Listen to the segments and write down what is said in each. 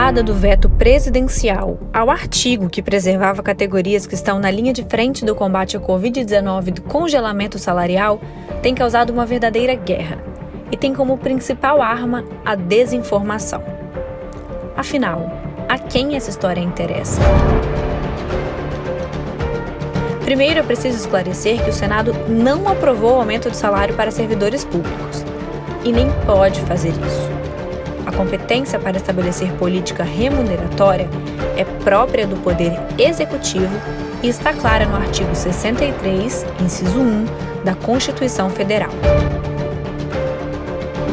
derrubada do veto presidencial ao artigo que preservava categorias que estão na linha de frente do combate à Covid-19 do congelamento salarial tem causado uma verdadeira guerra e tem como principal arma a desinformação. Afinal, a quem essa história interessa? Primeiro, é preciso esclarecer que o Senado não aprovou o aumento de salário para servidores públicos e nem pode fazer isso. A competência para estabelecer política remuneratória é própria do Poder Executivo e está clara no artigo 63, inciso 1, da Constituição Federal.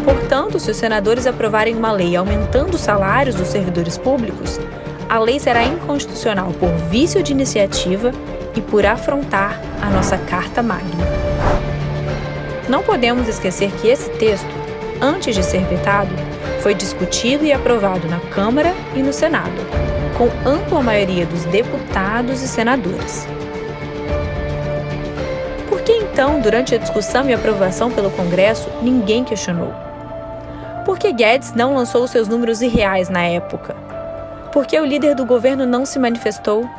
Portanto, se os senadores aprovarem uma lei aumentando os salários dos servidores públicos, a lei será inconstitucional por vício de iniciativa e por afrontar a nossa Carta Magna. Não podemos esquecer que esse texto, antes de ser vetado, foi discutido e aprovado na Câmara e no Senado, com ampla maioria dos deputados e senadores. Por que então, durante a discussão e aprovação pelo Congresso, ninguém questionou? Por que Guedes não lançou seus números irreais na época? Por que o líder do governo não se manifestou?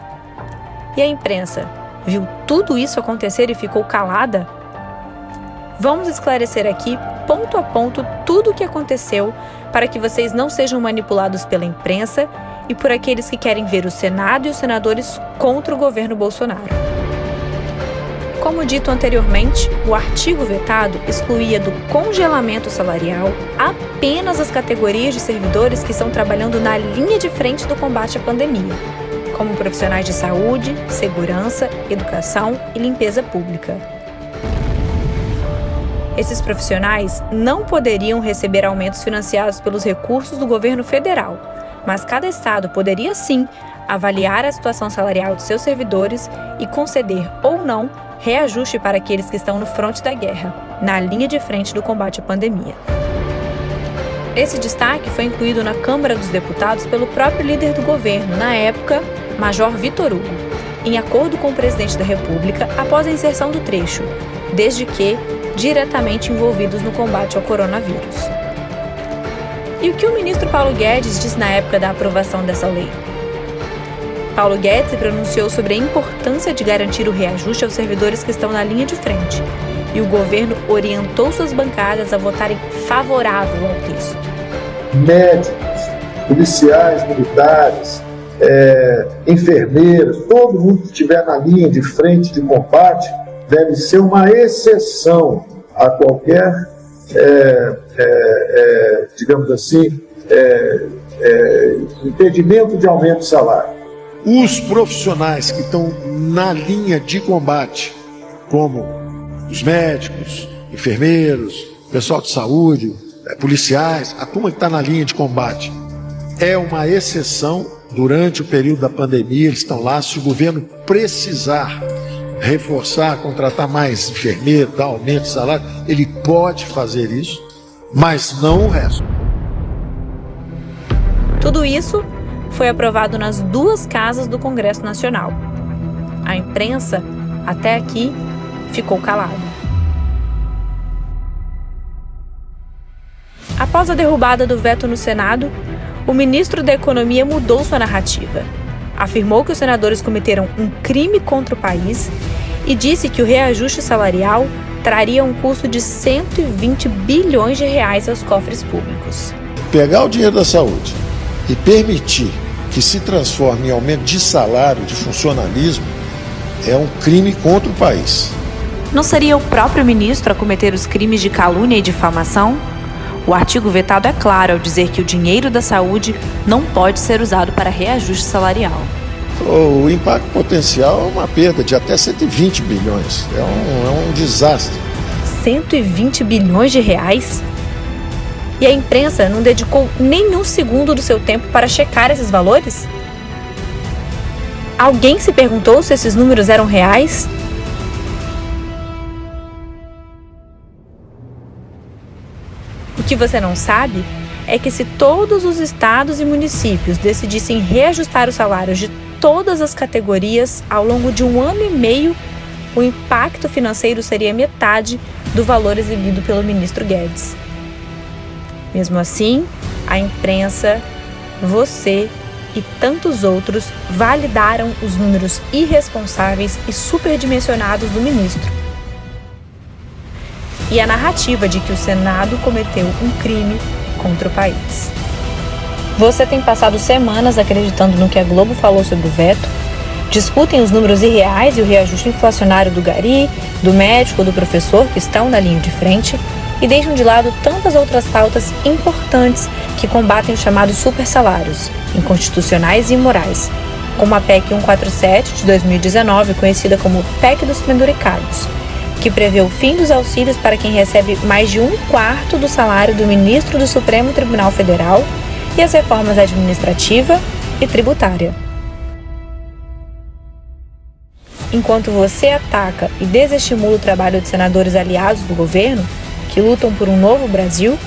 E a imprensa viu tudo isso acontecer e ficou calada? Vamos esclarecer aqui, ponto a ponto, tudo o que aconteceu para que vocês não sejam manipulados pela imprensa e por aqueles que querem ver o Senado e os senadores contra o governo Bolsonaro. Como dito anteriormente, o artigo vetado excluía do congelamento salarial apenas as categorias de servidores que estão trabalhando na linha de frente do combate à pandemia, como profissionais de saúde, segurança, educação e limpeza pública. Esses profissionais não poderiam receber aumentos financiados pelos recursos do governo federal, mas cada estado poderia sim avaliar a situação salarial de seus servidores e conceder ou não reajuste para aqueles que estão no fronte da guerra, na linha de frente do combate à pandemia. Esse destaque foi incluído na Câmara dos Deputados pelo próprio líder do governo, na época, Major Vitor Hugo, em acordo com o presidente da República após a inserção do trecho, desde que diretamente envolvidos no combate ao coronavírus. E o que o ministro Paulo Guedes disse na época da aprovação dessa lei? Paulo Guedes se pronunciou sobre a importância de garantir o reajuste aos servidores que estão na linha de frente, e o governo orientou suas bancadas a votarem favorável ao texto. Médicos, policiais militares, enfermeiros, todo mundo que estiver na linha de frente de combate deve ser uma exceção a qualquer, digamos assim, impedimento de aumento de salário. Os profissionais que estão na linha de combate, como os médicos, enfermeiros, pessoal de saúde, policiais, a turma que está na linha de combate, é uma exceção durante o período da pandemia. Eles estão lá, se o governo precisar reforçar, contratar mais enfermeiro, dar aumento de salário, ele pode fazer isso, mas não o resto. Tudo isso foi aprovado nas duas casas do Congresso Nacional. A imprensa, até aqui, ficou calada. Após a derrubada do veto no Senado, o ministro da Economia mudou sua narrativa. Afirmou que os senadores cometeram um crime contra o país e disse que o reajuste salarial traria um custo de 120 bilhões de reais aos cofres públicos. Pegar o dinheiro da saúde e permitir que se transforme em aumento de salário, de funcionalismo, é um crime contra o país. Não seria o próprio ministro a cometer os crimes de calúnia e difamação? O artigo vetado é claro ao dizer que o dinheiro da saúde não pode ser usado para reajuste salarial. O impacto potencial é uma perda de até 120 bilhões. É um desastre. 120 bilhões de reais? E a imprensa não dedicou nenhum segundo do seu tempo para checar esses valores? Alguém se perguntou se esses números eram reais? O que você não sabe é que se todos os estados e municípios decidissem reajustar os salários de todas as categorias ao longo de 1 ano e meio, o impacto financeiro seria metade do valor exibido pelo ministro Guedes. Mesmo assim, a imprensa você e tantos outros validaram os números irresponsáveis e superdimensionados do ministro. E a narrativa de que o Senado cometeu um crime contra o país. Você tem passado semanas acreditando no que a Globo falou sobre o veto, discutem os números irreais e o reajuste inflacionário do gari, do médico, do professor que estão na linha de frente e deixam de lado tantas outras pautas importantes que combatem os chamados supersalários, inconstitucionais e imorais, como a PEC 147 de 2019, conhecida como PEC dos Penduricados, que prevê o fim dos auxílios para quem recebe mais de 1/4 do salário do ministro do Supremo Tribunal Federal e as reformas administrativa e tributária. Enquanto você ataca e desestimula o trabalho de senadores aliados do governo, que lutam por um novo Brasil,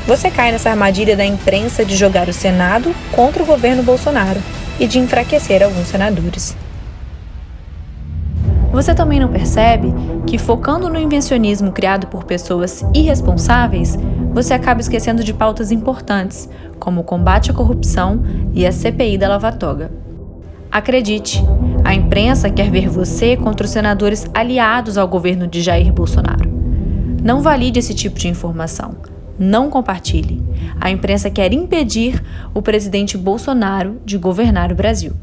você cai nessa armadilha da imprensa de jogar o Senado contra o governo Bolsonaro e de enfraquecer alguns senadores. Você também não percebe que, focando no invencionismo criado por pessoas irresponsáveis, você acaba esquecendo de pautas importantes, como o combate à corrupção e a CPI da Lava Toga. Acredite, a imprensa quer ver você contra os senadores aliados ao governo de Jair Bolsonaro. Não valide esse tipo de informação. Não compartilhe. A imprensa quer impedir o presidente Bolsonaro de governar o Brasil.